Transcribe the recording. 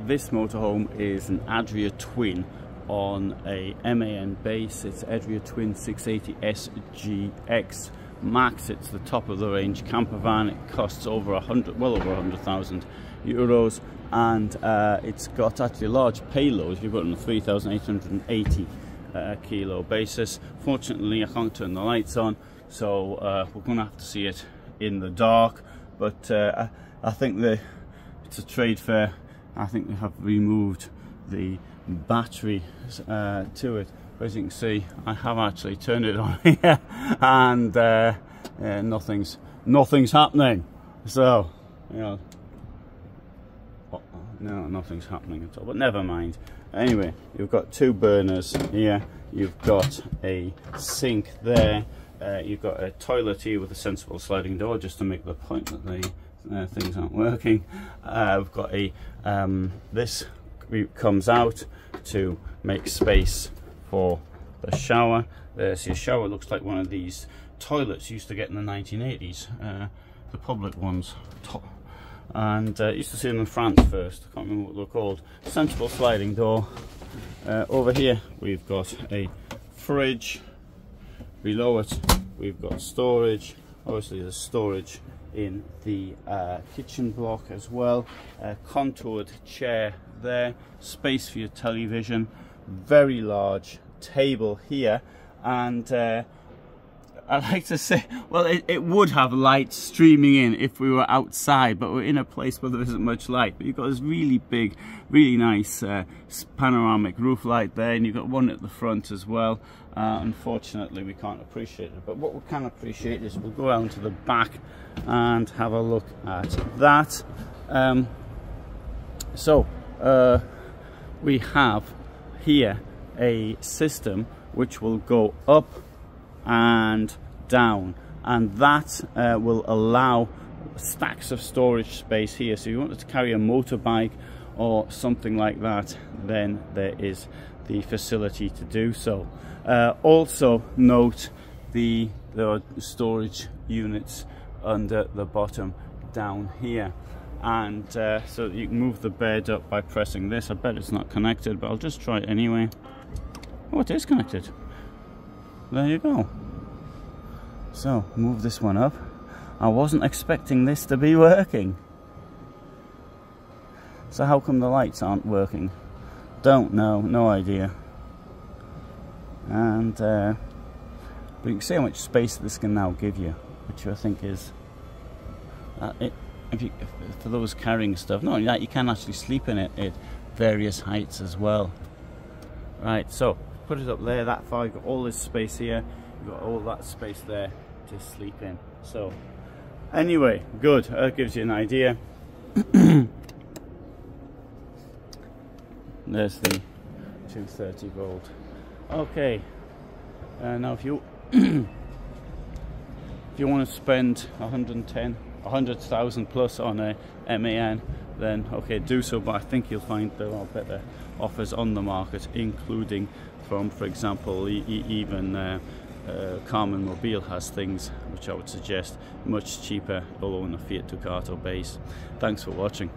this motorhome is an Adria Twin on a MAN base. It's Adria Twin 680 SGX Max. It's the top of the range campervan. It costs over well over 100,000 euros, and it's got actually a large payload. You've got on a 3,880 kilo basis. Fortunately, I can't turn the lights on, so we're going to have to see it in the dark. But I think it's a trade fair. I think they have removed the battery to it. But as you can see, I have actually turned it on here, and nothing's happening. So, you know, no, nothing's happening at all. But never mind. Anyway, you've got two burners here. You've got a sink there. You've got a toilet here with a sensible sliding door, just to make the point that the things aren't working. We've got a this comes out to make space for the shower. There's your shower. Looks like one of these toilets you used to get in the 1980s, the public ones, and used to see them in France first. I can't remember what they're called. Sensible sliding door. Over here we've got a fridge. Below it we've got storage. Obviously there's storage in the kitchen block as well. Contoured chair there, space for your television, very large table here, and I like to say, well, it would have light streaming in if we were outside, but we're in a place where there isn't much light. But you've got this really big, really nice panoramic roof light there, and you've got one at the front as well. Unfortunately, we can't appreciate it, but what we can appreciate is we'll go around to the back and have a look at that. We have here a system which will go up and down, and that will allow stacks of storage space here. So if you wanted to carry a motorbike or something like that, then there is the facility to do so. Also note there are storage units under the bottom down here, and so you can move the bed up by pressing this. I bet it's not connected, but I'll just try it anyway. Oh, it is connected. There you go. So move this one up. I wasn't expecting this to be working. So how come the lights aren't working? Don't know, no idea. And but you can see how much space this can now give you, which I think is for those carrying stuff. Not only that, you can actually sleep in it at various heights as well. Right, so put it up there that far. You've got all this space here. You've got all that space there to sleep in. So anyway, good. That gives you an idea. There's the 230 volt. Okay, now if you if you want to spend 100,000 plus on a MAN, then okay, do so. But I think you'll find there are better offers on the market, including from, for example, even Mobil has things which I would suggest much cheaper, although on a Fiat Ducato base. Thanks for watching.